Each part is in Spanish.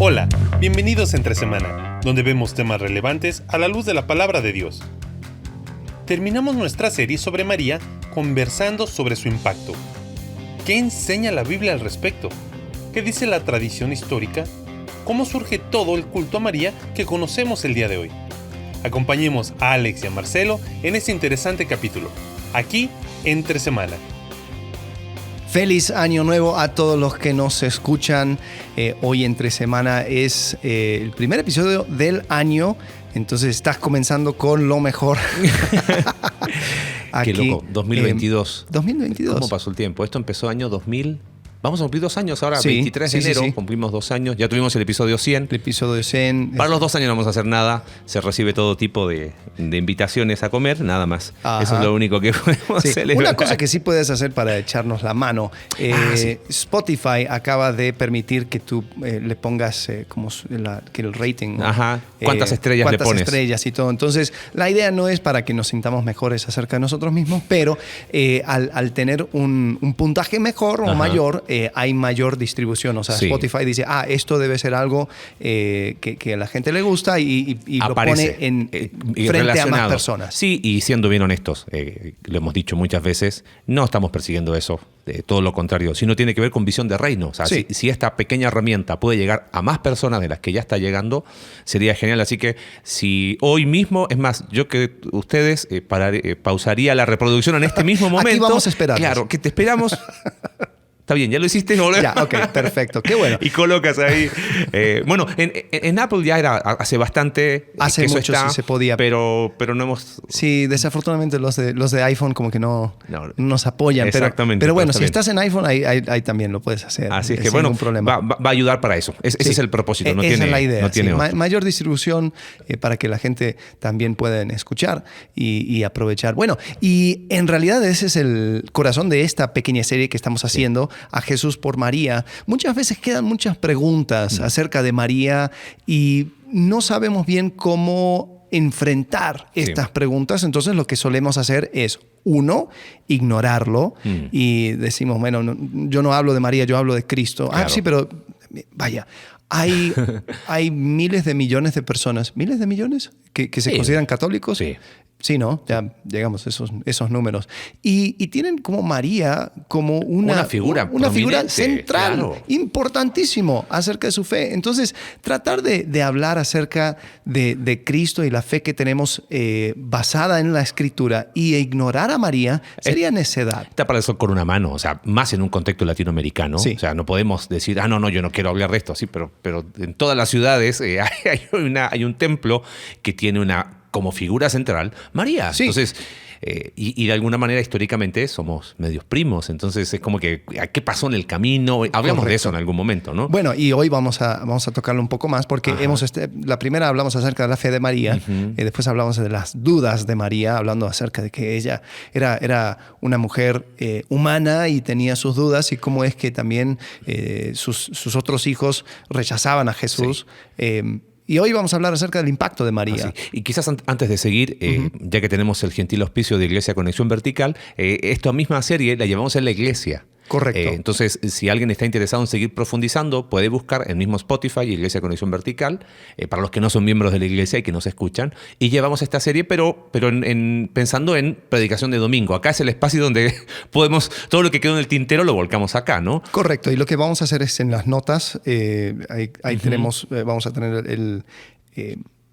Hola, bienvenidos a Entre Semana, donde vemos temas relevantes a la luz de la palabra de Dios. Terminamos nuestra serie sobre María conversando sobre su impacto. ¿Qué enseña la Biblia al respecto? ¿Qué dice la tradición histórica? ¿Cómo surge todo el culto a María que conocemos el día de hoy? Acompañemos a Alex y a Marcelo en este interesante capítulo, aquí Entre Semana. Feliz Año Nuevo a todos los que nos escuchan. Hoy Entre Semana es el primer episodio del año, entonces estás comenzando con lo mejor. Aquí, qué loco, 2022. 2022. ¿Cómo pasó el tiempo? Esto empezó año 2000. Vamos a cumplir 2 años ahora, sí, 23 de enero, sí. Cumplimos 2 años. Ya tuvimos el episodio 100. El episodio 100. Para los 2 años no vamos a hacer nada. Se recibe todo tipo de invitaciones a comer, nada más. Ajá. Eso es lo único que podemos celebrar. Una cosa que sí puedes hacer para echarnos la mano. Sí. Spotify acaba de permitir que tú le pongas que el rating. ¿no? Ajá. ¿Cuántas estrellas le pones? Cuántas estrellas y todo. Entonces, la idea no es para que nos sintamos mejores acerca de nosotros mismos, pero al tener un puntaje mejor o mayor, hay mayor distribución. O sea, sí. Spotify dice, esto debe ser algo que a la gente le gusta y lo pone frente a más personas. Sí, y siendo bien honestos, lo hemos dicho muchas veces, no estamos persiguiendo eso, todo lo contrario, sino tiene que ver con visión de reino. O sea, sí. si esta pequeña herramienta puede llegar a más personas de las que ya está llegando, sería genial. Así que si hoy mismo, es más, yo que ustedes pausaría la reproducción en este mismo momento. Aquí vamos a esperar. Claro, que te esperamos. Está bien, ya lo hiciste. Ya, ok, perfecto. Qué bueno. Y colocas ahí. Bueno, en Apple ya era hace bastante. Hace mucho sí se podía. Pero no hemos. Sí, desafortunadamente los de iPhone como que no nos apoyan. Exactamente. Pero bueno, si estás en iPhone, ahí también lo puedes hacer. Así es que bueno, problema. Va a ayudar para eso. Ese es el propósito. No esa tiene, es la idea. No tiene mayor distribución para que la gente también pueda escuchar y aprovechar. Bueno, y en realidad ese es el corazón de esta pequeña serie que estamos haciendo. A Jesús por María. Muchas veces quedan muchas preguntas acerca de María y no sabemos bien cómo enfrentar estas preguntas. Entonces lo que solemos hacer es, uno, ignorarlo y decimos, bueno, yo no hablo de María, yo hablo de Cristo. Claro. Sí, pero vaya, hay miles de millones de personas, ¿miles de millones? Que se consideran católicos. Sí. Sí, ¿no? Ya llegamos a esos números. Y tienen como María como una figura central, claro, importantísimo acerca de su fe. Entonces, tratar de hablar acerca de Cristo y la fe que tenemos basada en la Escritura y ignorar a María sería necedad. Está para eso con una mano, o sea, más en un contexto latinoamericano. Sí. O sea, no podemos decir, no, yo no quiero hablar de esto. Sí, pero en todas las ciudades hay un templo que tiene como figura central, María. Sí. Entonces, y de alguna manera históricamente somos medios primos. Entonces es como que, ¿qué pasó en el camino? Hablamos de eso en algún momento, ¿no? Bueno, y hoy vamos a tocarlo un poco más porque la primera hablamos acerca de la fe de María, y después hablamos de las dudas de María, hablando acerca de que ella era una mujer humana y tenía sus dudas y cómo es que también sus otros hijos rechazaban a Jesús. Sí. Y hoy vamos a hablar acerca del impacto de María. Y quizás antes de seguir, ya que tenemos el gentil auspicio de Iglesia Conexión Vertical, esta misma serie la llevamos en la iglesia. Correcto. Entonces, si alguien está interesado en seguir profundizando, puede buscar el mismo Spotify, Iglesia Conexión Vertical, para los que no son miembros de la iglesia y que nos escuchan. Y llevamos esta serie, pero pensando en predicación de domingo. Acá es el espacio donde podemos, todo lo que quedó en el tintero lo volcamos acá, ¿no? Correcto. Y lo que vamos a hacer es en las notas, ahí tenemos, vamos a tener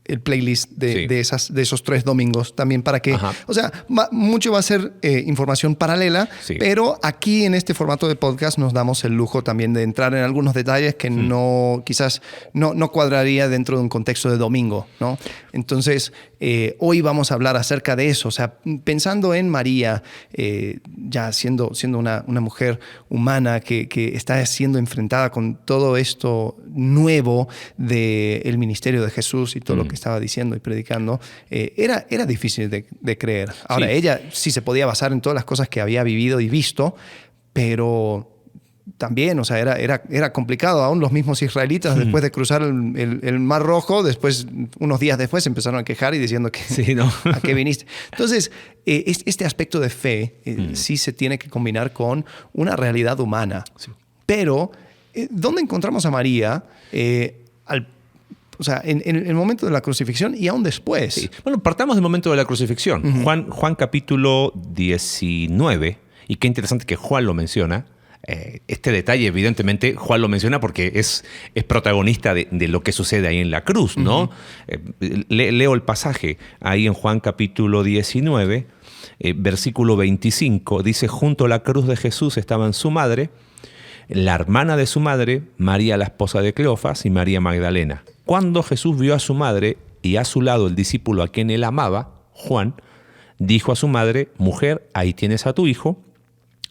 el playlist de esos 3 domingos también para que, o sea, mucho va a ser información paralela, pero aquí en este formato de podcast nos damos el lujo también de entrar en algunos detalles que quizás no cuadraría dentro de un contexto de domingo, ¿no? Entonces, hoy vamos a hablar acerca de eso, o sea, pensando en María, ya siendo una mujer humana que está siendo enfrentada con todo esto nuevo del ministerio de Jesús y todo lo que estaba diciendo y predicando, era difícil de creer. Ahora, ella sí se podía basar en todas las cosas que había vivido y visto, pero también, o sea, era complicado. Aún los mismos israelitas, después de cruzar el Mar Rojo, unos días después, se empezaron a quejar y diciendo que ¿a qué viniste? Entonces, este aspecto de fe sí se tiene que combinar con una realidad humana. Sí. Pero, ¿dónde encontramos a María? o sea, en el momento de la crucifixión y aún después. Sí. Bueno, partamos del momento de la crucifixión. Juan capítulo 19, y qué interesante que Juan lo menciona. Este detalle, evidentemente, Juan lo menciona porque es protagonista de lo que sucede ahí en la cruz, ¿no? Leo el pasaje ahí en Juan capítulo 19, versículo 25. Dice, junto a la cruz de Jesús estaban su madre, la hermana de su madre, María la esposa de Cleofas y María Magdalena. Cuando Jesús vio a su madre y a su lado el discípulo a quien él amaba, Juan, dijo a su madre, mujer, ahí tienes a tu hijo.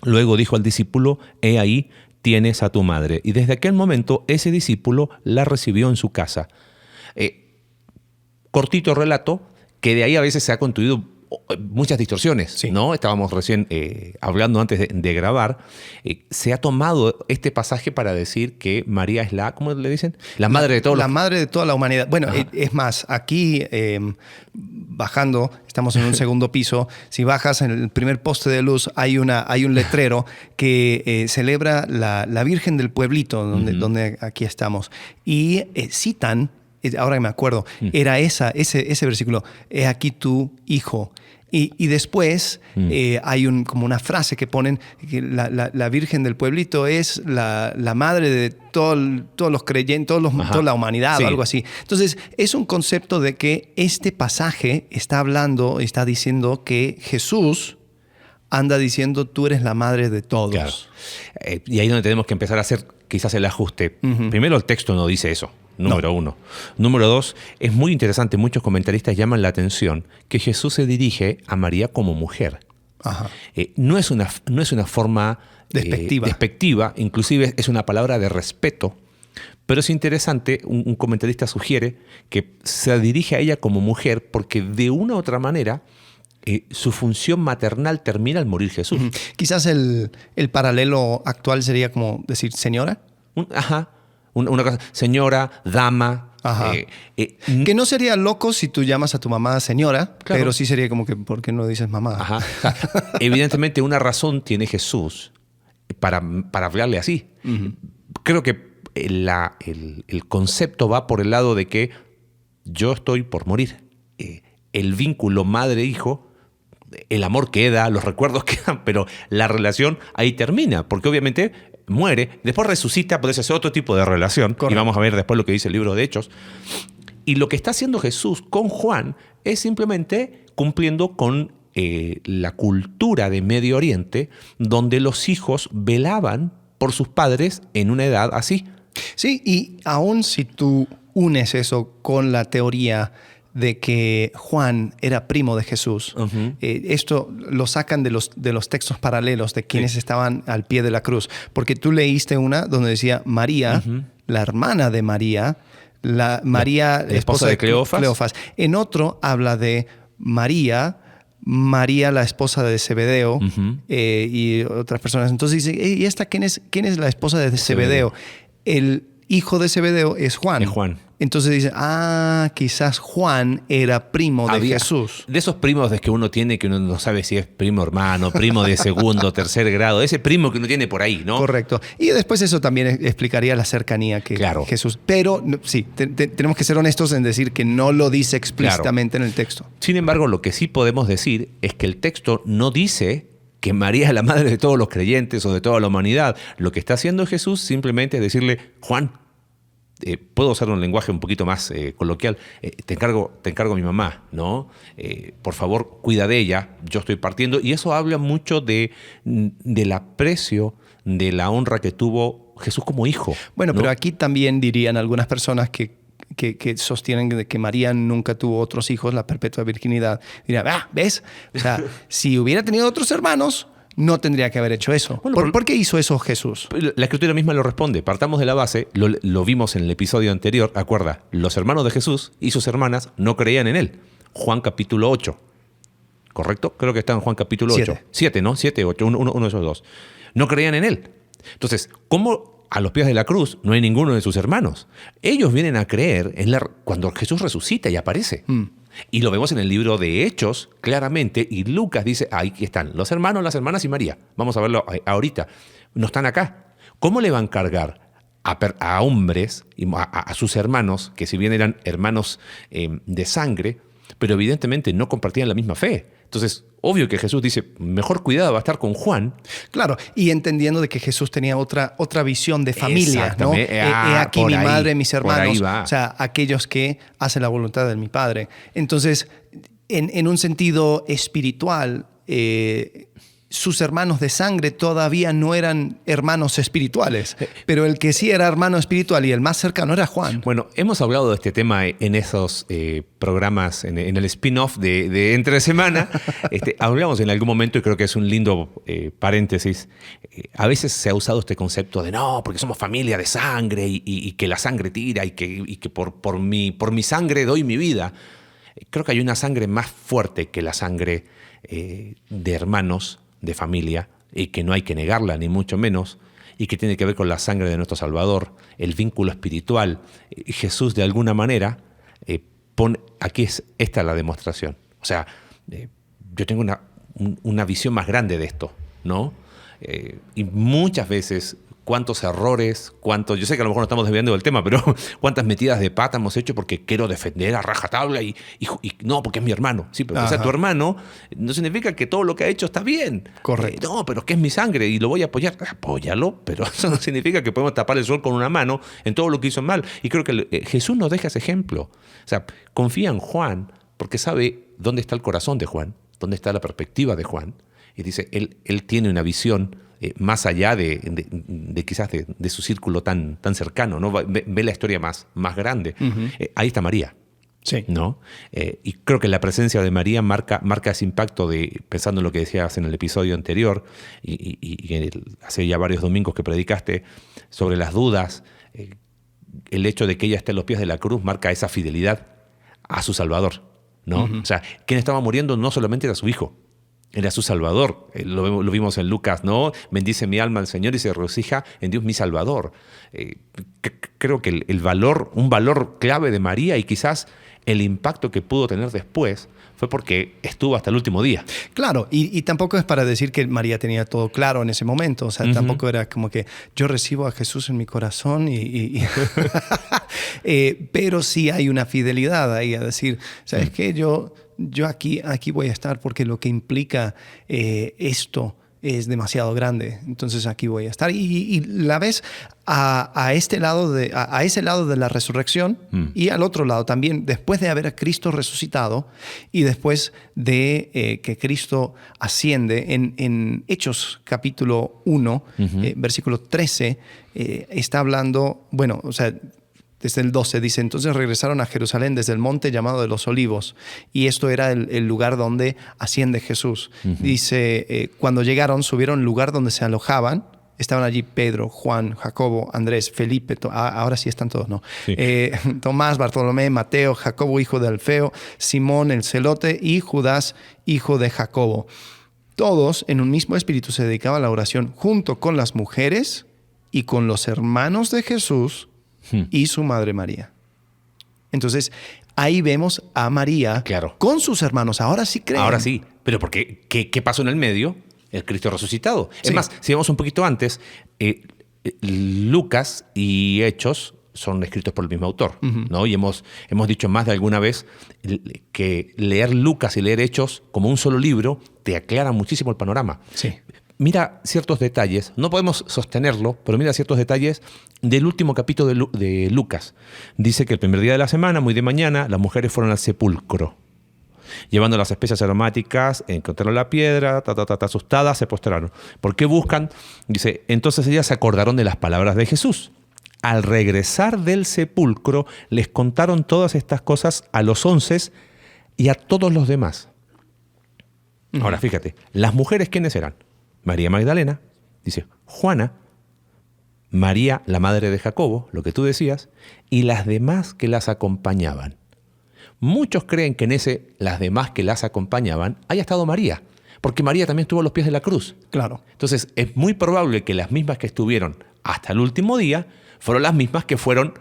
Luego dijo al discípulo, he ahí tienes a tu madre. Y desde aquel momento ese discípulo la recibió en su casa. Cortito relato, que de ahí a veces se ha construido muchas distorsiones, sí. ¿No? Estábamos recién hablando antes de grabar. Se ha tomado este pasaje para decir que María es ¿cómo le dicen? La madre de todos. La madre de toda la humanidad. Bueno, es más, aquí bajando, estamos en un segundo piso. Si bajas en el primer poste de luz, hay un letrero que celebra la Virgen del Pueblito, donde aquí estamos. Y citan, ahora que me acuerdo, era ese versículo, he aquí tu hijo. Y después hay como una frase que ponen, que la Virgen del Pueblito es la madre de todos los creyentes, toda la humanidad, sí. O algo así. Entonces, es un concepto de que este pasaje está diciendo que Jesús anda diciendo, tú eres la madre de todos. Claro. Y ahí es donde tenemos que empezar a hacer quizás el ajuste. Primero, el texto no dice eso. Número uno. Número dos, es muy interesante, muchos comentaristas llaman la atención que Jesús se dirige a María como mujer. Ajá. No es una forma despectiva, inclusive es una palabra de respeto, pero es interesante, un comentarista sugiere que se dirige a ella como mujer porque de una u otra manera su función maternal termina al morir Jesús. Quizás el paralelo actual sería como decir señora. Una cosa, señora, dama. Que no sería loco si tú llamas a tu mamá señora, claro. Pero sí sería como que, ¿por qué no dices mamá? Evidentemente una razón tiene Jesús para hablarle así. Creo que el concepto va por el lado de que yo estoy por morir. El vínculo madre-hijo, el amor queda, los recuerdos quedan, pero la relación ahí termina, porque obviamente muere, después resucita, puede ser otro tipo de relación. Correcto. Y vamos a ver después lo que dice el libro de Hechos. Y lo que está haciendo Jesús con Juan es simplemente cumpliendo con la cultura de Medio Oriente, donde los hijos velaban por sus padres en una edad así. Sí, y aún si tú unes eso con la teoría de que Juan era primo de Jesús. Esto lo sacan de los textos paralelos de quienes estaban al pie de la cruz. Porque tú leíste una donde decía María, la hermana de María, María, la esposa de Cleofas. En otro habla de María, la esposa de Zebedeo y otras personas. Entonces dice, ¿y esta quién es la esposa de Zebedeo? El hijo de Zebedeo es Juan. Entonces dicen, quizás Juan era primo de Jesús. De esos primos de que uno tiene, que uno no sabe si es primo hermano, primo de segundo, tercer grado, ese primo que uno tiene por ahí, ¿no? Correcto. Y después eso también explicaría la cercanía que Jesús. Pero sí, tenemos que ser honestos en decir que no lo dice explícitamente en el texto. Sin embargo, lo que sí podemos decir es que el texto no dice que María es la madre de todos los creyentes o de toda la humanidad. Lo que está haciendo Jesús simplemente es decirle, Juan, puedo usar un lenguaje un poquito más coloquial, te encargo a mi mamá, ¿no? Por favor, cuida de ella, yo estoy partiendo. Y eso habla mucho del aprecio, de la honra que tuvo Jesús como hijo. Bueno, ¿no? Pero aquí también dirían algunas personas que sostienen que María nunca tuvo otros hijos, la perpetua virginidad. Dirían, ¿ves? O sea, si hubiera tenido otros hermanos, no tendría que haber hecho eso. Bueno, ¿Por qué hizo eso Jesús? La Escritura misma lo responde. Partamos de la base, lo vimos en el episodio anterior. Acuerda, los hermanos de Jesús y sus hermanas no creían en él. Juan capítulo 8. ¿Correcto? Creo que está en Juan capítulo 8. 7, ¿no? 7, 8, uno de esos dos. No creían en él. Entonces, ¿cómo a los pies de la cruz no hay ninguno de sus hermanos? Ellos vienen a creer cuando Jesús resucita y aparece. Y lo vemos en el libro de Hechos, claramente, y Lucas dice, ahí están los hermanos, las hermanas y María. Vamos a verlo ahorita. No están acá. ¿Cómo le van a cargar a hombres, a sus hermanos, que si bien eran hermanos de sangre, pero evidentemente no compartían la misma fe. Entonces, obvio que Jesús dice, mejor cuidado va a estar con Juan. Claro, y entendiendo de que Jesús tenía otra visión de familia, ¿no? Aquí mi madre, mis hermanos, o sea, aquellos que hacen la voluntad de mi Padre. Entonces, en un sentido espiritual, sus hermanos de sangre todavía no eran hermanos espirituales, pero el que sí era hermano espiritual y el más cercano era Juan. Bueno, hemos hablado de este tema en esos programas, en el spin-off de Entre Semana. Hablamos en algún momento, y creo que es un lindo paréntesis. A veces se ha usado este concepto de no, porque somos familia de sangre y que la sangre tira y que por mi sangre doy mi vida. Creo que hay una sangre más fuerte que la sangre de hermanos, de familia, y que no hay que negarla, ni mucho menos, y que tiene que ver con la sangre de nuestro Salvador, el vínculo espiritual. Jesús, de alguna manera, pone, esta es la demostración. O sea, yo tengo una visión más grande de esto, ¿no? Y muchas veces, cuántos errores, yo sé que a lo mejor no estamos desviando del tema, pero cuántas metidas de pata hemos hecho porque quiero defender a rajatabla y no, porque es mi hermano. Sí, pero que sea tu hermano no significa que todo lo que ha hecho está bien. Correcto. No, pero es que es mi sangre y lo voy a apoyar. Apóyalo, pero eso no significa que podemos tapar el sol con una mano en todo lo que hizo mal. Y creo que Jesús nos deja ese ejemplo. O sea, confía en Juan porque sabe dónde está el corazón de Juan, dónde está la perspectiva de Juan. Y dice, él tiene una visión más allá de quizás de su círculo tan cercano, ¿no? Ve la historia más grande. Uh-huh. Ahí está María. Sí. ¿No? Y creo que la presencia de María marca ese impacto pensando en lo que decías en el episodio anterior y hace ya varios domingos que predicaste sobre las dudas. El hecho de que ella esté a los pies de la cruz marca esa fidelidad a su Salvador, ¿no? Uh-huh. O sea, quien estaba muriendo no solamente era su hijo, era su Salvador. Lo vimos en Lucas, ¿no? Bendice mi alma al Señor y se regocija en Dios mi Salvador. Creo que un valor clave de María y quizás el impacto que pudo tener después fue porque estuvo hasta el último día. Claro, y tampoco es para decir que María tenía todo claro en ese momento. O sea, uh-huh. Tampoco era como que yo recibo a Jesús en mi corazón pero sí hay una fidelidad ahí a decir, ¿sabes qué? Yo aquí voy a estar porque lo que implica esto es demasiado grande. Entonces aquí voy a estar. Y la ves a ese lado de la resurrección y al otro lado también, después de haber a Cristo resucitado y después de que Cristo asciende en Hechos capítulo 1, uh-huh. Versículo 13, está hablando, bueno, o sea, desde el 12 dice, entonces regresaron a Jerusalén desde el monte llamado de los Olivos, y esto era el lugar donde asciende Jesús. Uh-huh. Dice, cuando llegaron, subieron al lugar donde se alojaban. Estaban allí Pedro, Juan, Jacobo, Andrés, Felipe, ahora sí están todos, ¿no? Sí. Tomás, Bartolomé, Mateo, Jacobo, hijo de Alfeo, Simón el celote y Judas, hijo de Jacobo. Todos en un mismo espíritu se dedicaban a la oración junto con las mujeres y con los hermanos de Jesús y su madre María. Entonces, ahí vemos a María con sus hermanos. Ahora sí creen. Ahora sí, pero porque ¿qué pasó en el medio? El Cristo resucitado. Sí. Es más, si vamos un poquito antes, Lucas y Hechos son escritos por el mismo autor, uh-huh. ¿no? Y hemos dicho más de alguna vez que leer Lucas y leer Hechos como un solo libro te aclara muchísimo el panorama. Sí. Mira ciertos detalles, no podemos sostenerlo, pero mira ciertos detalles del último capítulo de Lucas. Dice que el primer día de la semana, muy de mañana, las mujeres fueron al sepulcro. Llevando las especias aromáticas, encontraron la piedra, asustadas, se postraron. ¿Por qué buscan? Dice, entonces ellas se acordaron de las palabras de Jesús. Al regresar del sepulcro, les contaron todas estas cosas a los 11 y a todos los demás. Uh-huh. Ahora, fíjate, las mujeres, ¿quiénes eran? María Magdalena, dice Juana, María, la madre de Jacobo, lo que tú decías, y las demás que las acompañaban. Muchos creen que en las demás que las acompañaban haya estado María, porque María también estuvo a los pies de la cruz. Claro. Entonces, es muy probable que las mismas que estuvieron hasta el último día fueron las mismas que fueron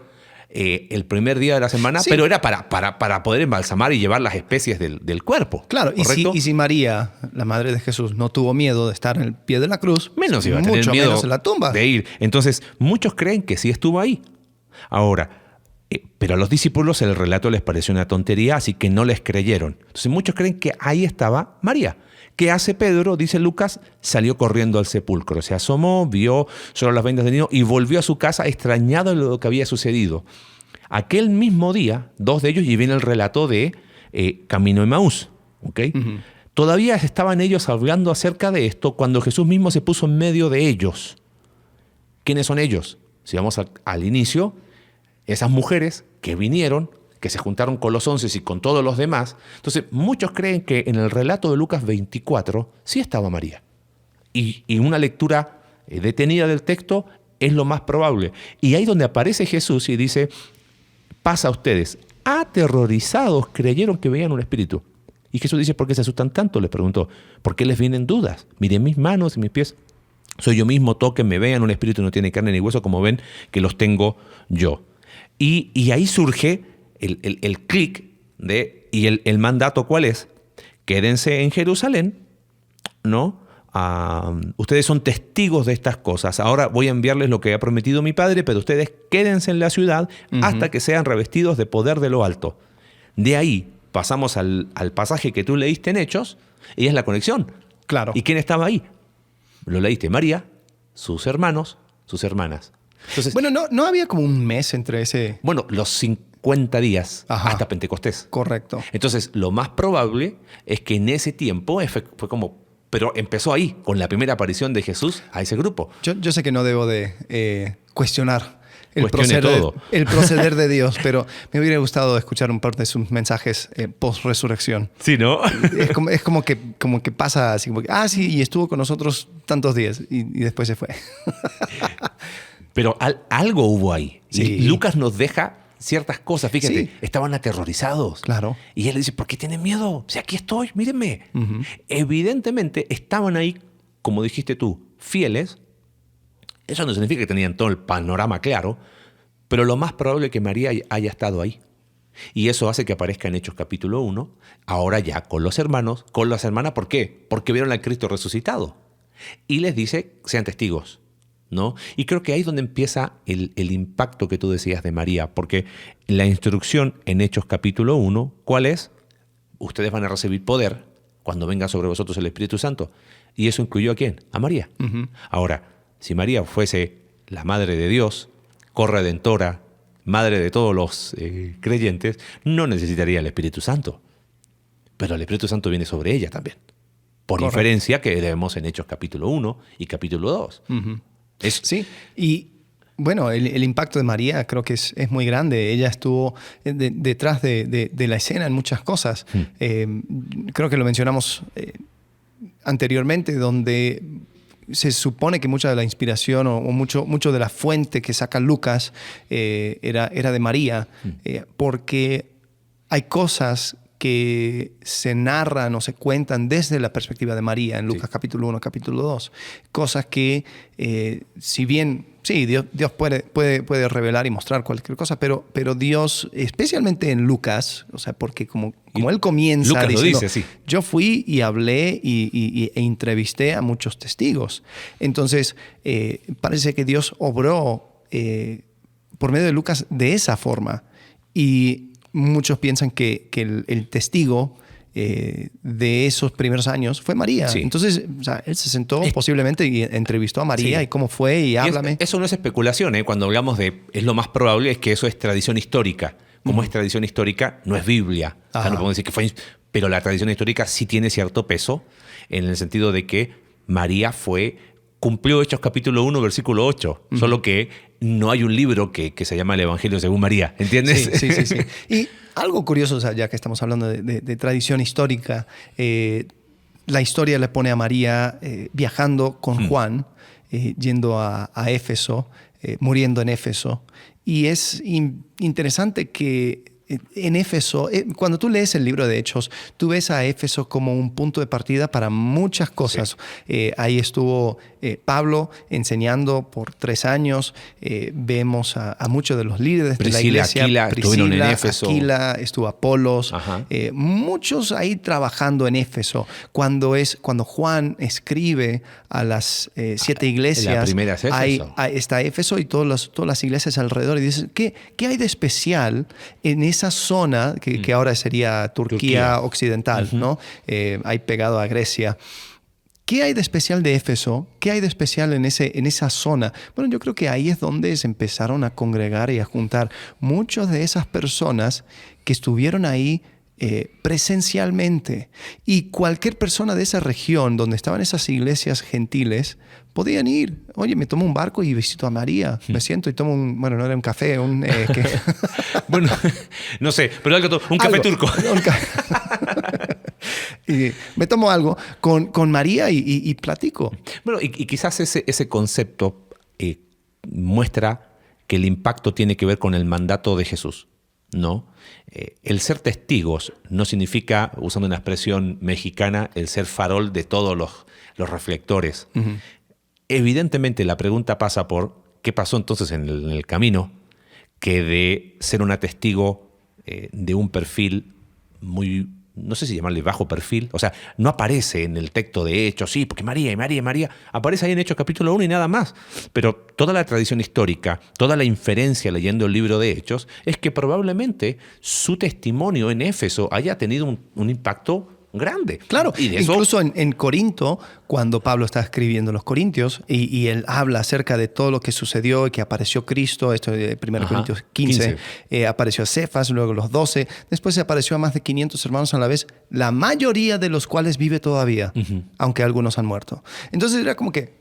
el primer día de la semana, pero era para poder embalsamar y llevar las especies del cuerpo. Claro, y si María, la madre de Jesús, no tuvo miedo de estar en el pie de la cruz, menos iba a tener miedo menos en la tumba de ir. Entonces, muchos creen que sí estuvo ahí. Ahora, pero a los discípulos el relato les pareció una tontería, así que no les creyeron. Entonces, muchos creen que ahí estaba María. ¿Qué hace Pedro? Dice Lucas, salió corriendo al sepulcro. Se asomó, vio solo las vendas del niño y volvió a su casa extrañado de lo que había sucedido. Aquel mismo día, 2 de ellos, y viene el relato de Camino de Emaús. ¿Okay? Uh-huh. Todavía estaban ellos hablando acerca de esto cuando Jesús mismo se puso en medio de ellos. ¿Quiénes son ellos? Si vamos al inicio, esas mujeres que vinieron, que se juntaron con los 11 y con todos los demás. Entonces, muchos creen que en el relato de Lucas 24 sí estaba María. Y una lectura detenida del texto es lo más probable. Y ahí donde aparece Jesús y dice, pasa a ustedes, aterrorizados creyeron que veían un espíritu. Y Jesús dice, ¿por qué se asustan tanto? Les preguntó, ¿por qué les vienen dudas? Miren mis manos y mis pies. Soy yo mismo, tóquenme, vean, un espíritu no tiene carne ni hueso, como ven que los tengo yo. Y ahí surge el clic y el mandato, ¿cuál es? Quédense en Jerusalén, ¿no? Ustedes son testigos de estas cosas. Ahora voy a enviarles lo que ha prometido mi Padre, pero ustedes quédense en la ciudad hasta que sean revestidos de poder de lo alto. De ahí pasamos al pasaje que tú leíste en Hechos, y es la conexión. Claro. ¿Y quién estaba ahí? Lo leíste, María, sus hermanos, sus hermanas. Entonces, bueno, no había como un mes entre ese... Bueno, los 50 días hasta Pentecostés. Correcto. Entonces, lo más probable es que en ese tiempo fue como... Pero empezó ahí, con la primera aparición de Jesús a ese grupo. Yo sé que no debo de cuestionar el proceder de Dios, pero me hubiera gustado escuchar un par de sus mensajes post-resurrección. Sí, ¿no? Es como que pasa así, como que, sí, y estuvo con nosotros tantos días, y después se fue. Pero algo hubo ahí. Sí. Y Lucas nos deja ciertas cosas. Fíjate, sí. Estaban aterrorizados. Claro. Y él dice, ¿por qué tienen miedo? Si aquí estoy, mírenme. Uh-huh. Evidentemente estaban ahí, como dijiste tú, fieles. Eso no significa que tenían todo el panorama claro, pero lo más probable es que María haya estado ahí. Y eso hace que aparezca en Hechos capítulo 1, ahora ya con los hermanos, con las hermanas. ¿Por qué? Porque vieron al Cristo resucitado. Y les dice, sean testigos, ¿no? Y creo que ahí es donde empieza el impacto que tú decías de María, porque la instrucción en Hechos capítulo 1, ¿cuál es? Ustedes van a recibir poder cuando venga sobre vosotros el Espíritu Santo. ¿Y eso incluyó a quién? A María. Uh-huh. Ahora, si María fuese la Madre de Dios, corredentora, Madre de todos los creyentes, no necesitaría el Espíritu Santo. Pero el Espíritu Santo viene sobre ella también. Por Correcto. inferencia que vemos en Hechos capítulo 1 y capítulo 2. Uh-huh. Sí, y bueno, el impacto de María creo que es muy grande. Ella estuvo detrás de la escena en muchas cosas. Creo que lo mencionamos anteriormente, donde se supone que mucha de la inspiración o mucho de la fuente que saca Lucas era de María, porque hay cosas que se narran o se cuentan desde la perspectiva de María en Lucas capítulo 1, capítulo 2. Cosas que, si bien, sí, Dios puede revelar y mostrar cualquier cosa, pero Dios, especialmente en Lucas, o sea, porque como él comienza Lucas diciendo, lo dice, sí. Yo fui y hablé e entrevisté a muchos testigos. Entonces, parece que Dios obró por medio de Lucas de esa forma. Y muchos piensan que el testigo de esos primeros años fue María. Sí. Entonces, o sea, él se sentó posiblemente y entrevistó a María, sí. Y cómo fue, y háblame. Eso no es especulación, ¿eh? Cuando hablamos es lo más probable es que eso es tradición histórica. Como es tradición histórica, no es Biblia. O sea, no podemos decir que fue, pero la tradición histórica sí tiene cierto peso en el sentido de que María cumplió Hechos capítulo 1, versículo 8. Solo que no hay un libro que se llama el Evangelio según María. ¿Entiendes? Sí. Y algo curioso, o sea, ya que estamos hablando de tradición histórica, la historia le pone a María viajando con Juan, yendo a Éfeso, muriendo en Éfeso. Y es interesante que en Éfeso, cuando tú lees el libro de Hechos, tú ves a Éfeso como un punto de partida para muchas cosas. Sí. Ahí estuvo Pablo enseñando por 3 años. Vemos a muchos de los líderes de la iglesia. Estuvieron en Éfeso. Aquila, estuvo Apolos. Muchos ahí trabajando en Éfeso. Cuando Juan escribe a las 7 iglesias, la primera es Éfeso. Está Éfeso y todas las iglesias alrededor. Y dicen, ¿qué hay de especial en esa zona que ahora sería Turquía occidental, ¿no? Ahí pegado a Grecia? ¿Qué hay de especial de Éfeso? ¿Qué hay de especial en esa zona? Bueno, yo creo que ahí es donde se empezaron a congregar y a juntar muchas de esas personas que estuvieron ahí presencialmente. Y cualquier persona de esa región donde estaban esas iglesias gentiles podían ir. Oye, me tomo un barco y visito a María. Me siento y tomo bueno, no era un café, bueno, no sé, pero un café turco. Y me tomo algo con María y platico. Bueno, y quizás ese concepto muestra que el impacto tiene que ver con el mandato de Jesús, ¿no? El ser testigos no significa, usando una expresión mexicana, el ser farol de todos los reflectores. Uh-huh. Evidentemente la pregunta pasa por qué pasó entonces en el camino, que de ser una testigo de un perfil muy, no sé si llamarle bajo perfil, o sea, no aparece en el texto de Hechos, sí, porque María, aparece ahí en Hechos capítulo 1 y nada más. Pero toda la tradición histórica, toda la inferencia leyendo el libro de Hechos, es que probablemente su testimonio en Éfeso haya tenido un impacto grande. Claro, y de eso, incluso en Corinto, cuando Pablo está escribiendo los Corintios y él habla acerca de todo lo que sucedió, que apareció Cristo, esto de 1 Corintios 15. Apareció a Cefas, luego los 12, después se apareció a más de 500 hermanos a la vez, la mayoría de los cuales vive todavía, aunque algunos han muerto. Entonces era como que,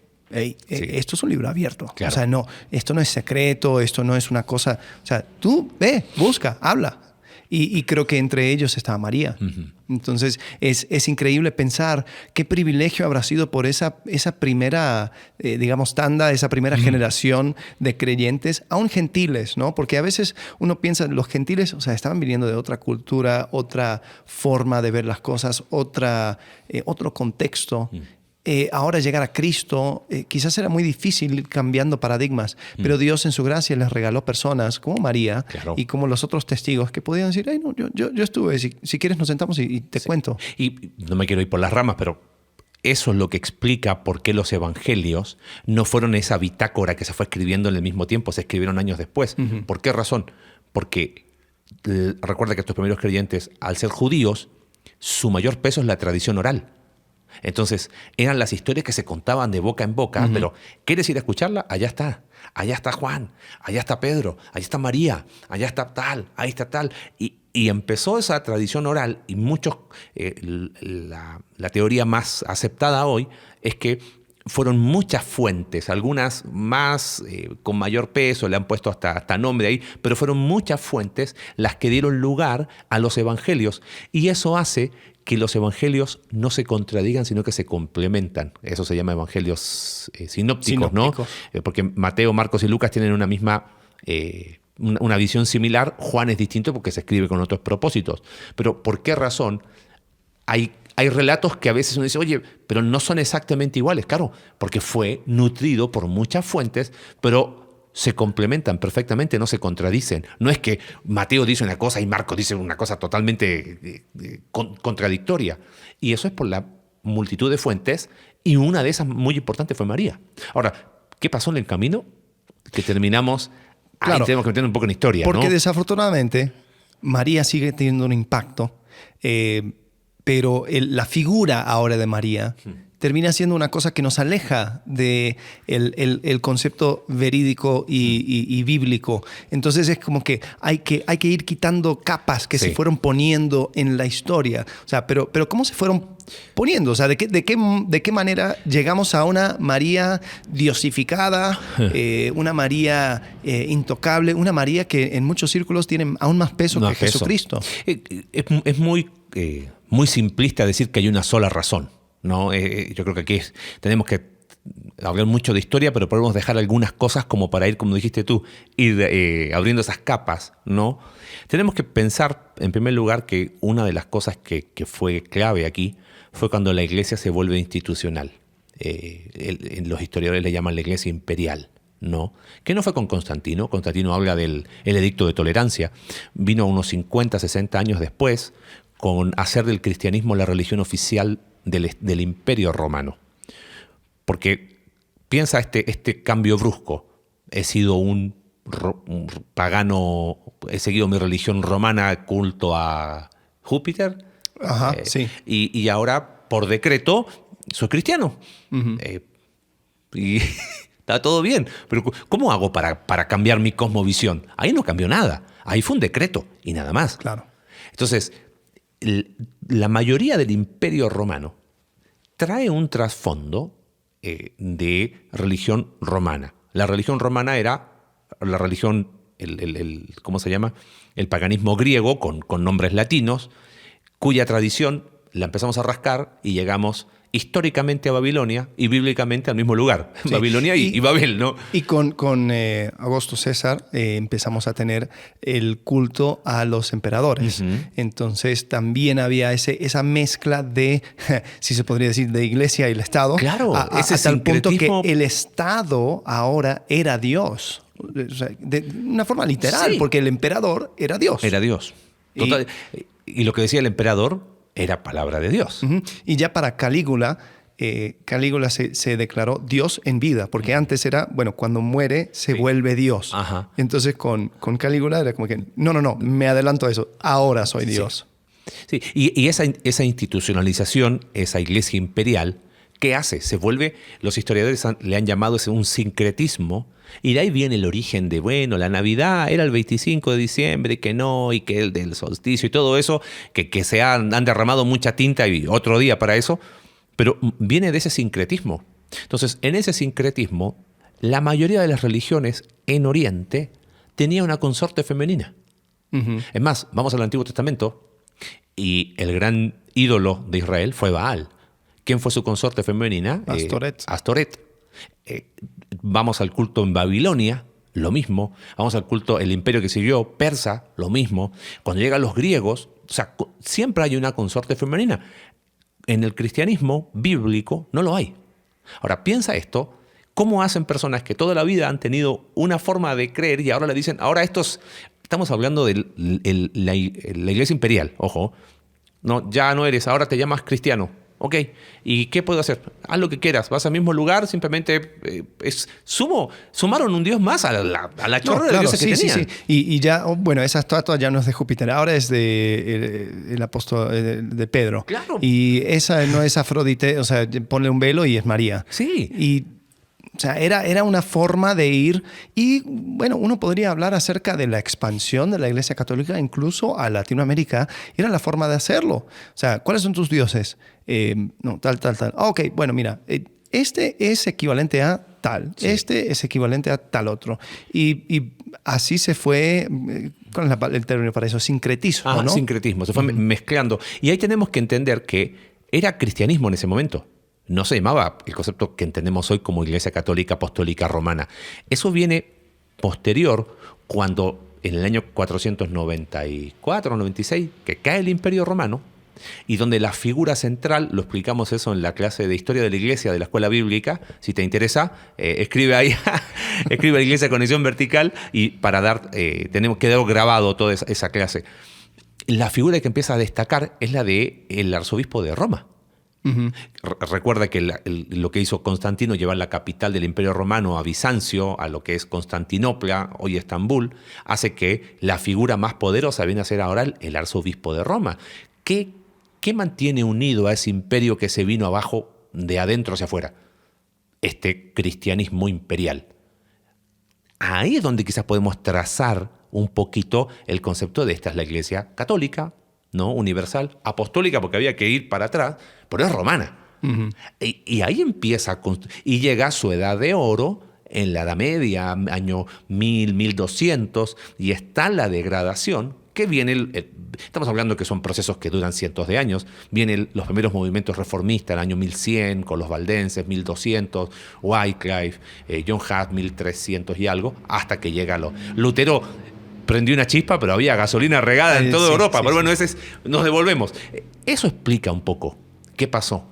esto es un libro abierto. Claro. O sea, no, esto no es secreto, esto no es una cosa, o sea, tú ve, busca, habla. Y creo que entre ellos estaba María. Uh-huh. Entonces, es increíble pensar qué privilegio habrá sido por esa primera, tanda, esa primera generación de creyentes, aún gentiles, ¿no? Porque a veces uno piensa, los gentiles, o sea, estaban viniendo de otra cultura, otra forma de ver las cosas, otro contexto. Ahora llegar a Cristo quizás era muy difícil ir cambiando paradigmas, pero Dios en su gracia les regaló personas como María, claro, y como los otros testigos que podían decir, no, yo estuve, si quieres nos sentamos y te cuento. Y no me quiero ir por las ramas, pero eso es lo que explica por qué los evangelios no fueron esa bitácora que se fue escribiendo en el mismo tiempo, se escribieron años después. Uh-huh. ¿Por qué razón? Porque recuerda que estos primeros creyentes, al ser judíos, su mayor peso es la tradición oral. Entonces, eran las historias que se contaban de boca en boca, uh-huh, pero ¿quieres ir a escucharla? Allá está Juan, allá está Pedro, allá está María, allá está tal, ahí está tal. Y empezó esa tradición oral y muchos, la teoría más aceptada hoy es que fueron muchas fuentes, algunas más con mayor peso, le han puesto hasta nombre ahí, pero fueron muchas fuentes las que dieron lugar a los evangelios, y eso hace que los evangelios no se contradigan, sino que se complementan. Eso se llama evangelios sinópticos, ¿no? Porque Mateo, Marcos y Lucas tienen una misma una visión similar. Juan es distinto porque se escribe con otros propósitos. Pero ¿por qué razón? Hay relatos que a veces uno dice, oye, pero no son exactamente iguales. Claro, porque fue nutrido por muchas fuentes, pero se complementan perfectamente, no se contradicen. No es que Mateo dice una cosa y Marcos dice una cosa totalmente contradictoria. Y eso es por la multitud de fuentes, y una de esas muy importante fue María. Ahora, ¿qué pasó en el camino? Que terminamos... Claro, ahí tenemos que meter un poco en historia, porque ¿no? Desafortunadamente María sigue teniendo un impacto, pero la figura ahora de María termina siendo una cosa que nos aleja de el concepto verídico y bíblico. Entonces es como que hay que ir quitando capas que se fueron poniendo en la historia. O sea, pero ¿cómo se fueron poniendo? O sea, ¿de qué manera llegamos a una María diosificada, una María intocable, una María que en muchos círculos tiene aún más peso que Jesucristo? Es muy simplista decir que hay una sola razón, ¿no? Yo creo que aquí tenemos que hablar mucho de historia, pero podemos dejar algunas cosas como para ir, como dijiste tú, ir abriendo esas capas, ¿no? Tenemos que pensar, en primer lugar, que una de las cosas que fue clave aquí fue cuando la iglesia se vuelve institucional. Los historiadores le llaman la iglesia imperial, ¿no? Que no fue con Constantino. Constantino habla del edicto de tolerancia. Vino unos 50, 60 años después con hacer del cristianismo la religión oficial del Imperio Romano. Porque piensa este cambio brusco. He sido un pagano, he seguido mi religión romana, culto a Júpiter. Ajá, sí. Y ahora, por decreto, soy cristiano. Uh-huh. Y está todo bien. Pero ¿cómo hago para cambiar mi cosmovisión? Ahí no cambió nada. Ahí fue un decreto y nada más. Claro. Entonces, la mayoría del Imperio Romano trae un trasfondo de religión romana. La religión romana era la religión, ¿cómo se llama? El paganismo griego con nombres latinos, cuya tradición la empezamos a rascar y llegamos históricamente a Babilonia y bíblicamente al mismo lugar, sí. Babilonia y Babel, ¿no? Y con Augusto César empezamos a tener el culto a los emperadores. Uh-huh. Entonces también había esa mezcla de, si se podría decir, de iglesia y el Estado. Claro, hasta el punto que el Estado ahora era Dios. O sea, de una forma literal, sí. Porque el emperador era Dios. Era Dios. Total, y lo que decía el emperador era palabra de Dios. Uh-huh. Y ya para Calígula, Calígula se declaró Dios en vida, porque antes era, bueno, cuando muere se vuelve Dios. Ajá. Entonces con Calígula era como que, no, me adelanto a eso, ahora soy Dios. Sí, y esa institucionalización, esa iglesia imperial, ¿qué hace? Se vuelve, los historiadores le han llamado ese un sincretismo, y de ahí viene el origen de, bueno, la Navidad era el 25 de diciembre, que no, y que el del solsticio y todo eso, que se han derramado mucha tinta y otro día para eso, pero viene de ese sincretismo. Entonces, en ese sincretismo, la mayoría de las religiones en Oriente tenía una consorte femenina. Uh-huh. Es más, vamos al Antiguo Testamento, y el gran ídolo de Israel fue Baal. ¿Quién fue su consorte femenina? Astoret. Vamos al culto en Babilonia, lo mismo. Vamos al culto, el imperio que siguió, persa, lo mismo. Cuando llegan los griegos, o sea, siempre hay una consorte femenina. En el cristianismo bíblico no lo hay. Ahora, piensa esto, ¿cómo hacen personas que toda la vida han tenido una forma de creer y ahora le dicen, ahora estamos hablando de la iglesia imperial, ojo, no, ya no eres, ahora te llamas cristiano. Ok, ¿y qué puedo hacer? Haz lo que quieras, vas al mismo lugar, simplemente sumaron un dios más a la chorra de dioses que tenían. Sí. Y ya, bueno, esa estatua ya no es de Júpiter, ahora es el apóstol de Pedro. Claro. Y esa no es Afrodite, o sea, ponle un velo y es María. Sí. O sea, era una forma de ir y, bueno, uno podría hablar acerca de la expansión de la Iglesia Católica incluso a Latinoamérica. Era la forma de hacerlo. O sea, ¿cuáles son tus dioses? Tal. Ok, bueno, mira, este es equivalente a tal. Sí. Este es equivalente a tal otro. Y así se fue, ¿cuál es el término para eso? Sincretismo, ¿no? Sincretismo, se fue mezclando. Y ahí tenemos que entender que era cristianismo en ese momento. No se llamaba el concepto que entendemos hoy como Iglesia Católica Apostólica Romana. Eso viene posterior cuando en el año 494 o 96 que cae el Imperio Romano y donde la figura central, lo explicamos eso en la clase de Historia de la Iglesia de la Escuela Bíblica, si te interesa, escribe ahí, escribe a la Iglesia Conexión Vertical y para tenemos que dar grabado toda esa clase. La figura que empieza a destacar es la del arzobispo de Roma. Uh-huh. Recuerda que lo que hizo Constantino, llevar la capital del Imperio Romano a Bizancio, a lo que es Constantinopla, hoy Estambul, hace que la figura más poderosa viene a ser ahora el arzobispo de Roma. ¿Qué mantiene unido a ese imperio que se vino abajo de adentro hacia afuera? Este cristianismo imperial. Ahí es donde quizás podemos trazar un poquito el concepto de esta es la Iglesia Católica, ¿no? Universal, apostólica, porque había que ir para atrás, pero es romana. Uh-huh. Y ahí empieza y llega a su edad de oro en la Edad Media, año 1000, 1200, y está la degradación ¿Qué viene? Estamos hablando que son procesos que duran cientos de años. Vienen los primeros movimientos reformistas, el año 1100, con los valdenses, 1200, Wycliffe, John Huss, 1300 y algo, hasta que llega Lutero. Prendió una chispa, pero había gasolina regada en toda Europa. Pero bueno, nos devolvemos. Eso explica un poco qué pasó.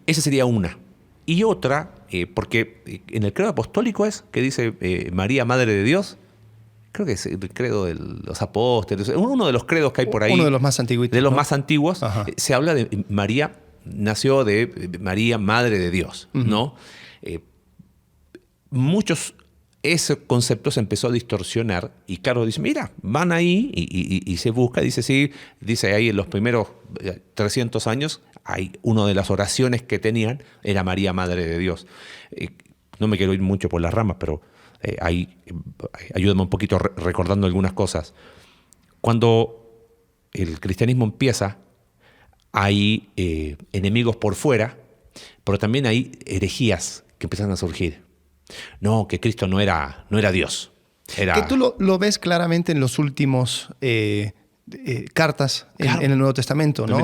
Esa sería una. Y otra, porque en el credo apostólico es que dice María, Madre de Dios. Creo que es el credo de los apóstoles. Uno de los credos que hay por ahí. Uno de los más antiguos. De los más antiguos. Se habla de María, nació de María, Madre de Dios. ¿No? Muchos... Ese concepto se empezó a distorsionar y Carlos dice, mira, van ahí y se busca, dice, sí, dice ahí en los primeros 300 años, una de las oraciones que tenían era María, Madre de Dios. No me quiero ir mucho por las ramas, pero ahí ayúdame un poquito recordando algunas cosas. Cuando el cristianismo empieza, hay enemigos por fuera, pero también hay herejías que empiezan a surgir. No, que Cristo no era Dios. Que tú lo ves claramente en los últimos cartas claro. en el Nuevo Testamento, ¿no?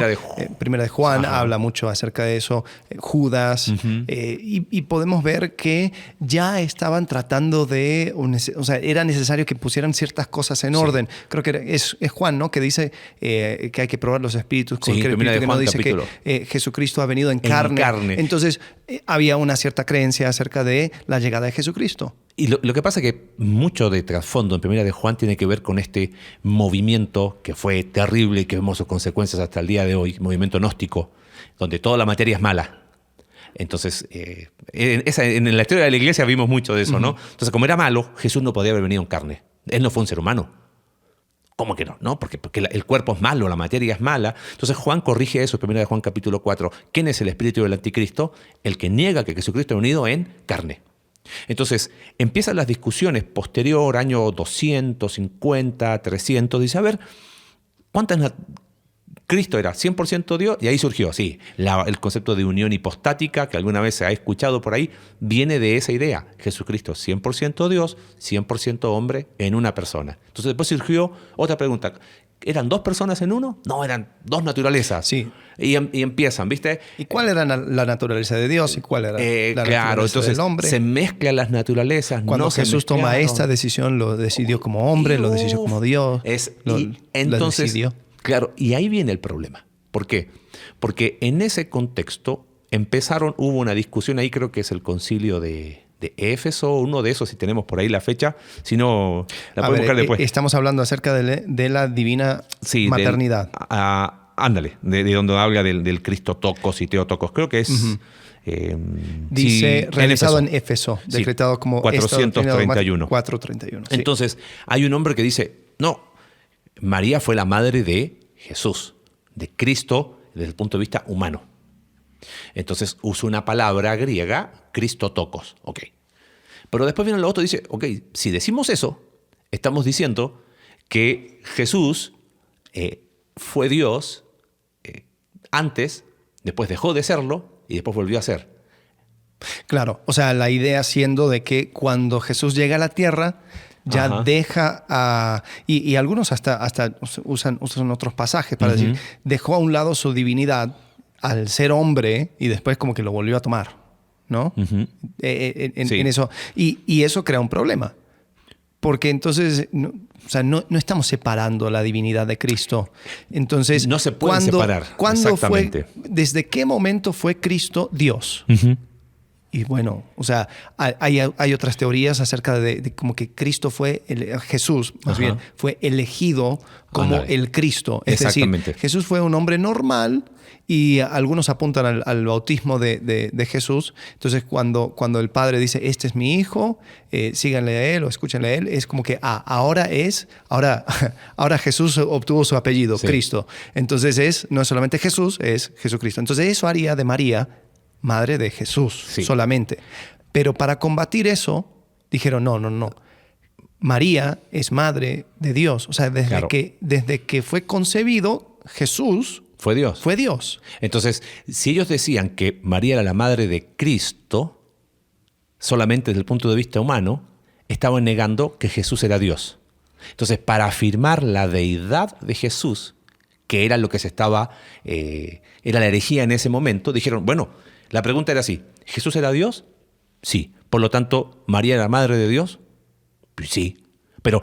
Primera de Juan habla mucho acerca de eso, Judas, y podemos ver que ya estaban tratando de, o sea, era necesario que pusieran ciertas cosas en orden. Creo que es Juan, ¿no? Que dice que hay que probar los espíritus con el espíritu, que no dice capítulo. Que Jesucristo ha venido en carne. Entonces había una cierta creencia acerca de la llegada de Jesucristo. Y lo que pasa es que mucho de trasfondo en Primera de Juan tiene que ver con este movimiento que fue terrible y que vemos sus consecuencias hasta el día de hoy, movimiento gnóstico, donde toda la materia es mala. Entonces, en la historia de la iglesia vimos mucho de eso, ¿no? Entonces, como era malo, Jesús no podía haber venido en carne. Él no fue un ser humano. ¿Cómo que no? ¿No? Porque el cuerpo es malo, la materia es mala. Entonces Juan corrige eso, Primera de Juan capítulo 4. ¿Quién es el espíritu del anticristo? El que niega que Jesucristo ha venido en carne. Entonces, empiezan las discusiones posterior, año 250, 300, dice, a ver, ¿cuántas Cristo era 100% Dios? Y ahí surgió, sí, el concepto de unión hipostática, que alguna vez se ha escuchado por ahí, viene de esa idea. Jesucristo 100% Dios, 100% hombre en una persona. Entonces después surgió otra pregunta. ¿Eran dos personas en uno? No, eran dos naturalezas. Sí. Y empiezan, ¿viste? ¿Y cuál era la naturaleza de Dios y cuál era la naturaleza del hombre? Se mezclan las naturalezas. Cuando Jesús toma esta decisión, lo decidió como hombre, lo decidió como Dios. Entonces, lo decidió. Claro, y ahí viene el problema. ¿Por qué? Porque en ese contexto hubo una discusión, ahí creo que es el concilio de Éfeso, uno de esos, si tenemos por ahí la fecha, si no, la podemos buscar después. Estamos hablando acerca de la divina maternidad. Ándale, de donde habla del Cristotokos y Theotokos, creo que es... Dice, realizado en Éfeso, decretado como 431. 431. Sí. Entonces, hay un hombre que dice, no, María fue la madre de Jesús, de Cristo, desde el punto de vista humano. Entonces usa una palabra griega, Cristotokos. Ok. Pero después viene lo otro y dice, ok, si decimos eso, estamos diciendo que Jesús fue Dios antes, después dejó de serlo y después volvió a ser. Claro, o sea, la idea siendo de que cuando Jesús llega a la tierra, ya deja a... Y algunos hasta usan otros pasajes para decir, dejó a un lado su divinidad al ser hombre y después como que lo volvió a tomar, ¿no? En eso. Y eso crea un problema. Porque entonces, no estamos separando la divinidad de Cristo. Entonces, no se puede separar. Exactamente. ¿Desde qué momento fue Cristo Dios? Y bueno, o sea, hay otras teorías acerca de como que Cristo fue, Jesús más bien, fue elegido como el Cristo. Es decir, Jesús fue un hombre normal y algunos apuntan al bautismo de Jesús. Entonces, cuando el Padre dice, este es mi Hijo, síganle a Él o escúchenle a Él, es como que ahora Jesús obtuvo su apellido, Cristo. Entonces no es solamente Jesús, es Jesucristo. Entonces eso haría de María madre de Jesús solamente. Pero para combatir eso, dijeron, no. María es madre de Dios. O sea, desde que fue concebido, Jesús fue Dios. Fue Dios. Entonces, si ellos decían que María era la madre de Cristo, solamente desde el punto de vista humano, estaban negando que Jesús era Dios. Entonces, para afirmar la deidad de Jesús, que era lo que se estaba, era la herejía en ese momento, dijeron, bueno, la pregunta era así, ¿Jesús era Dios? Sí. Por lo tanto, ¿María era madre de Dios? Sí. Pero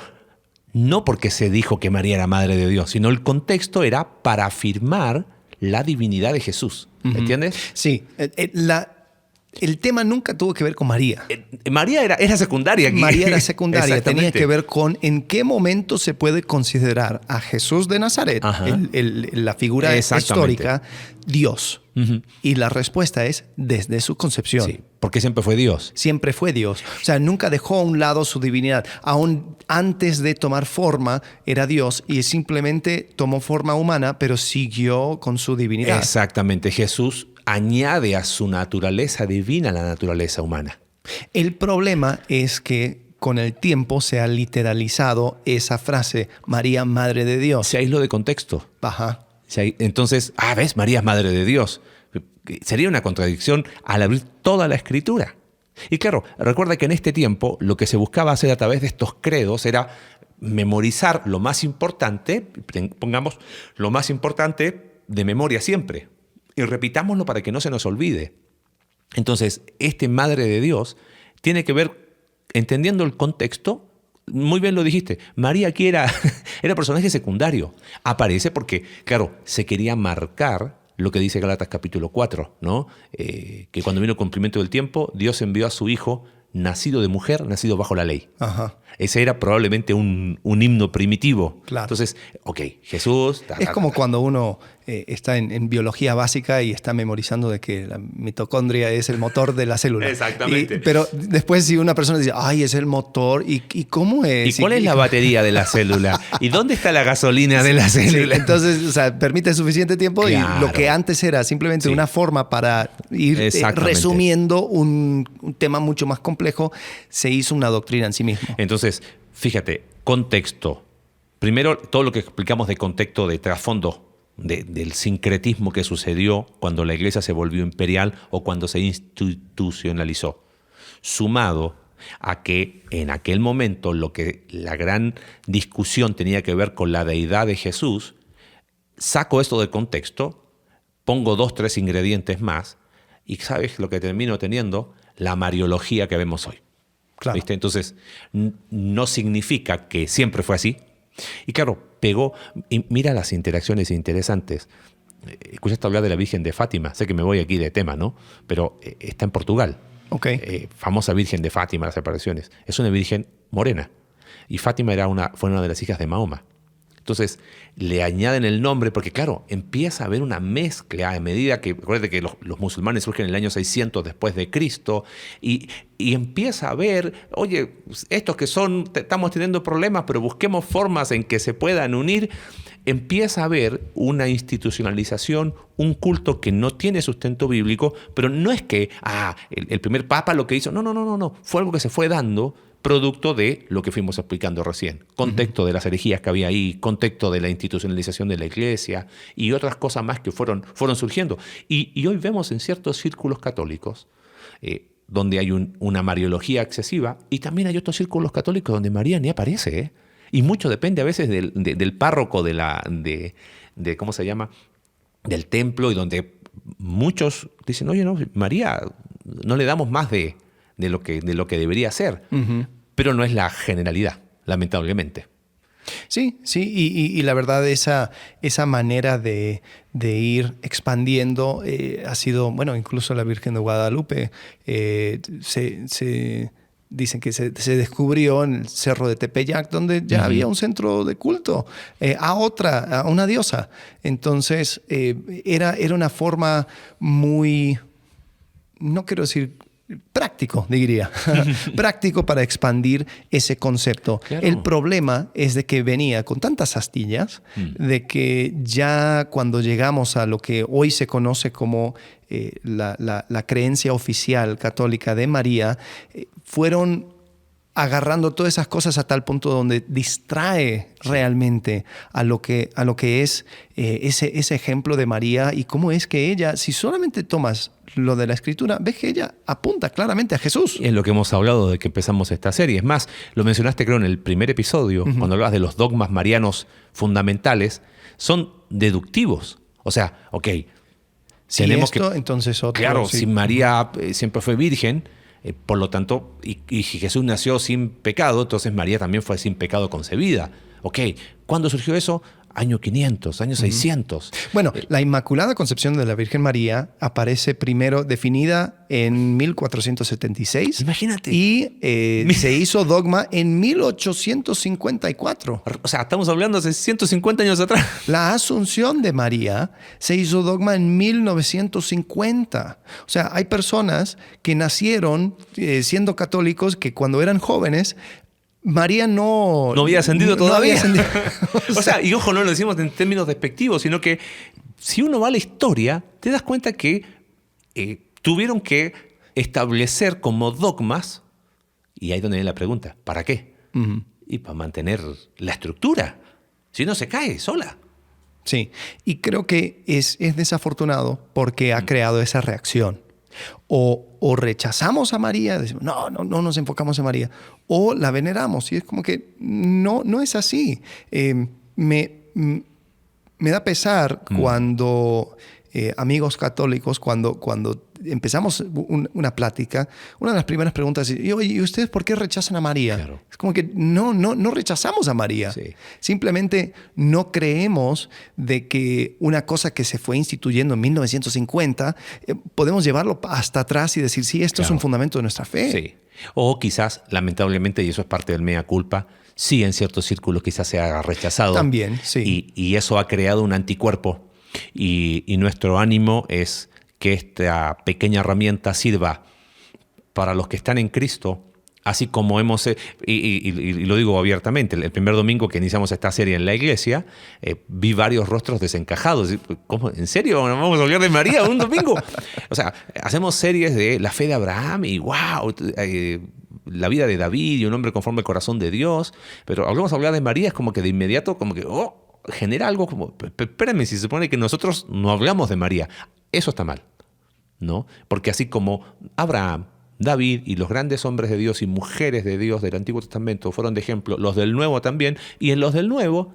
no porque se dijo que María era madre de Dios, sino el contexto era para afirmar la divinidad de Jesús. ¿Entiendes? Sí. El tema nunca tuvo que ver con María. María era secundaria aquí. María era secundaria. Tenía que ver con en qué momento se puede considerar a Jesús de Nazaret, la figura histórica, Dios. Y la respuesta es desde su concepción. Sí, porque siempre fue Dios. Siempre fue Dios. O sea, nunca dejó a un lado su divinidad. Aún antes de tomar forma era Dios y simplemente tomó forma humana, pero siguió con su divinidad. Exactamente. Jesús añade a su naturaleza divina la naturaleza humana. El problema es que con el tiempo se ha literalizado esa frase, María, Madre de Dios. Se aisló de contexto. Ajá. Entonces, ¿ves? María es Madre de Dios. Sería una contradicción al abrir toda la Escritura. Y claro, recuerda que en este tiempo lo que se buscaba hacer a través de estos credos era memorizar lo más importante, pongamos lo más importante de memoria siempre. Y repitámoslo para que no se nos olvide. Entonces, Madre de Dios tiene que ver, entendiendo el contexto, muy bien lo dijiste, María aquí era personaje secundario. Aparece porque, claro, se quería marcar lo que dice Gálatas capítulo 4, ¿no? Que cuando vino el cumplimiento del tiempo, Dios envió a su Hijo, nacido de mujer, nacido bajo la ley. Ajá. Ese era probablemente un himno primitivo. Claro. Entonces, Jesús... Es como cuando uno está en biología básica y está memorizando de que la mitocondria es el motor de la célula. Exactamente. Pero después si una persona dice, ay, es el motor, ¿y cómo es? ¿Y cuál es la batería de la célula? ¿Y dónde está la gasolina de la célula? Sí, entonces, o sea, permite suficiente tiempo, claro. Y lo que antes era simplemente una forma para ir resumiendo un tema mucho más complejo, se hizo una doctrina en sí mismo. Entonces, fíjate, contexto. Primero, todo lo que explicamos de contexto, de trasfondo, del sincretismo que sucedió cuando la iglesia se volvió imperial o cuando se institucionalizó. Sumado a que en aquel momento la gran discusión tenía que ver con la deidad de Jesús, saco esto de contexto, pongo 2, 3 ingredientes más y ¿sabes lo que termino teniendo? La mariología que vemos hoy. Claro. ¿Viste? Entonces, no significa que siempre fue así. Y claro, pegó. Y mira las interacciones interesantes. Escuchaste hablar de la Virgen de Fátima. Sé que me voy aquí de tema, ¿no? Pero está en Portugal. Okay. Famosa Virgen de Fátima, las apariciones. Es una virgen morena. Y Fátima fue una de las hijas de Mahoma. Entonces, le añaden el nombre porque, claro, empieza a haber una mezcla a medida que, recuerde que los musulmanes surgen en el año 600 después de Cristo y empieza a ver, oye, estos que estamos teniendo problemas, pero busquemos formas en que se puedan unir. Empieza a haber una institucionalización, un culto que no tiene sustento bíblico, pero no es que, el primer papa lo que hizo, no, fue algo que se fue dando producto de lo que fuimos explicando recién. Contexto de las herejías que había ahí, contexto de la institucionalización de la iglesia y otras cosas más que fueron surgiendo. Y hoy vemos en ciertos círculos católicos donde hay una mariología excesiva y también hay otros círculos católicos donde María ni aparece. Y mucho depende a veces del párroco de ¿cómo se llama? Del templo y donde muchos dicen, oye, no, María no le damos más de lo que debería ser. Uh-huh. Pero no es la generalidad, lamentablemente. Sí, y la verdad esa manera de ir expandiendo ha sido, bueno, incluso la Virgen de Guadalupe dicen que se descubrió en el cerro de Tepeyac, donde ya había un centro de culto a una diosa. Entonces era una forma muy, no quiero decir práctico, diría, práctico para expandir ese concepto. Claro. El problema es de que venía con tantas astillas de que ya cuando llegamos a lo que hoy se conoce como la creencia oficial católica de María, fueron agarrando todas esas cosas a tal punto donde distrae realmente a lo que es ese ejemplo de María y cómo es que ella, si solamente tomas lo de la Escritura, ves que ella apunta claramente a Jesús. Y es lo que hemos hablado de que empezamos esta serie. Es más, lo mencionaste creo en el primer episodio, cuando hablabas de los dogmas marianos fundamentales, son deductivos. O sea, ok, si tenemos esto, entonces otro. Claro, sí. si María siempre fue virgen, por lo tanto, y Jesús nació sin pecado, entonces María también fue sin pecado concebida. Ok, ¿cuándo surgió eso? Año 500, año 600. Bueno, la Inmaculada Concepción de la Virgen María aparece primero definida en 1476. Imagínate. Y se hizo dogma en 1854. O sea, estamos hablando hace 150 años atrás. La Asunción de María se hizo dogma en 1950. O sea, hay personas que nacieron siendo católicos que cuando eran jóvenes María no había ascendido todavía. No había ascendido. O sea, y ojo, no lo decimos en términos despectivos, sino que si uno va a la historia, te das cuenta que tuvieron que establecer como dogmas, y ahí es donde viene la pregunta, ¿para qué? Y para mantener la estructura. Si no, se cae sola. Sí, y creo que es desafortunado porque ha creado esa reacción. O rechazamos a María, decimos, no nos enfocamos en María, o la veneramos. Y es como que no es así. Me da pesar cuando amigos católicos, cuando empezamos una plática, una de las primeras preguntas es, ¿y ustedes por qué rechazan a María? Claro. Es como que no rechazamos a María. Sí. Simplemente no creemos de que una cosa que se fue instituyendo en 1950 podemos llevarlo hasta atrás y decir, sí, esto es un fundamento de nuestra fe. Sí. O quizás, lamentablemente, y eso es parte del mea culpa, sí en ciertos círculos quizás se ha rechazado. También, sí. Y eso ha creado un anticuerpo. Y nuestro ánimo es que esta pequeña herramienta sirva para los que están en Cristo, así como hemos... Y lo digo abiertamente, el primer domingo que iniciamos esta serie en la iglesia, vi varios rostros desencajados. ¿Cómo? ¿En serio? ¿Vamos a hablar de María un domingo? O sea, hacemos series de la fe de Abraham y wow, la vida de David y un hombre conforme al corazón de Dios, pero hablamos a hablar de María, es como que de inmediato, como que... genera algo como, espérenme, si se supone que nosotros no hablamos de María. Eso está mal, ¿no? Porque así como Abraham, David y los grandes hombres de Dios y mujeres de Dios del Antiguo Testamento fueron de ejemplo, los del Nuevo también, y en los del Nuevo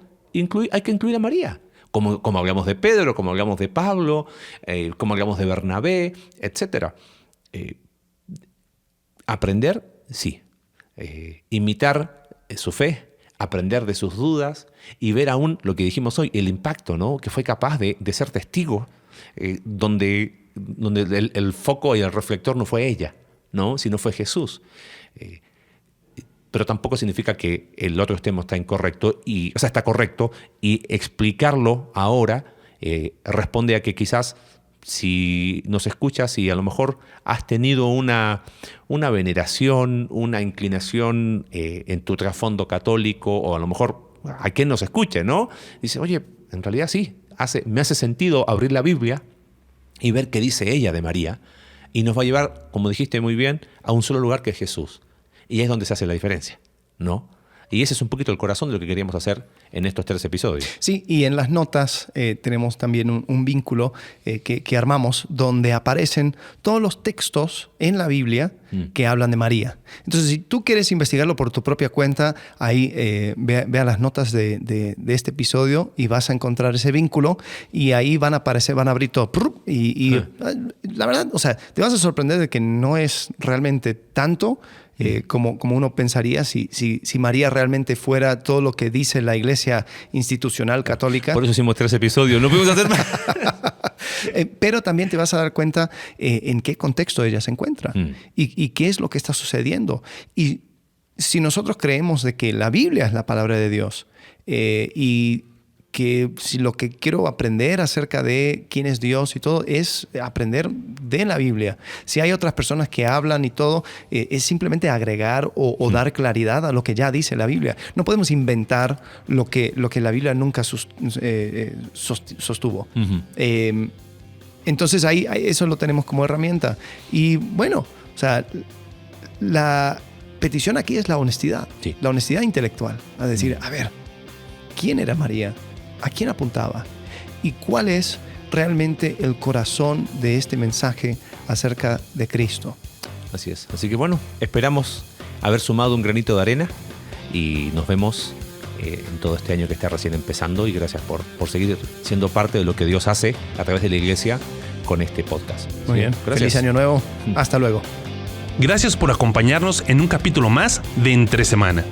hay que incluir a María. Como hablamos de Pedro, como hablamos de Pablo, como hablamos de Bernabé, etc. Aprender, sí. Imitar su fe, aprender de sus dudas y ver aún lo que dijimos hoy, el impacto, ¿no? Que fue capaz de ser testigo, donde el foco y el reflector no fue ella, ¿no? Sino fue Jesús. Pero tampoco significa que el otro extremo está incorrecto, está correcto, y explicarlo ahora responde a que quizás si nos escuchas y a lo mejor has tenido una veneración, una inclinación en tu trasfondo católico, o a lo mejor a quien nos escuche, ¿no? Dice, oye, en realidad sí, me hace sentido abrir la Biblia y ver qué dice ella de María, y nos va a llevar, como dijiste muy bien, a un solo lugar que es Jesús. Y es donde se hace la diferencia, ¿no? Y ese es un poquito el corazón de lo que queríamos hacer en estos 3 episodios. Sí, y en las notas tenemos también un vínculo que armamos donde aparecen todos los textos en la Biblia que hablan de María. Entonces, si tú quieres investigarlo por tu propia cuenta, ahí ve a las notas de este episodio y vas a encontrar ese vínculo, y ahí van a abrir todo. Y la verdad, o sea, te vas a sorprender de que no es realmente tanto como uno pensaría si María realmente fuera todo lo que dice la Iglesia institucional católica. Por eso hicimos 3 episodios, no pudimos hacer más. Pero también te vas a dar cuenta en qué contexto ella se encuentra y qué es lo que está sucediendo. Y si nosotros creemos de que la Biblia es la palabra de Dios y que si lo que quiero aprender acerca de quién es Dios y todo es aprender de la Biblia. Si hay otras personas que hablan y todo, es simplemente agregar o dar claridad a lo que ya dice la Biblia. No podemos inventar lo que la Biblia nunca sostuvo. Entonces ahí eso lo tenemos como herramienta. Y bueno, o sea, la petición aquí es la honestidad, Sí. la honestidad intelectual. A decir, a ver, ¿quién era María? ¿A quién apuntaba? ¿Y cuál es realmente el corazón de este mensaje acerca de Cristo? Así es. Así que bueno, esperamos haber sumado un granito de arena y nos vemos en todo este año que está recién empezando, y gracias por seguir siendo parte de lo que Dios hace a través de la iglesia con este podcast. Muy bien. Gracias. Feliz año nuevo. Hasta luego. Gracias por acompañarnos en un capítulo más de Entre Semana.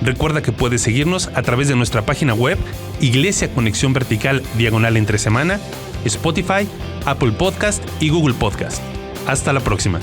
Recuerda que puedes seguirnos a través de nuestra página web, Iglesia Conexión Vertical /Entre Semana, Spotify, Apple Podcast y Google Podcast. Hasta la próxima.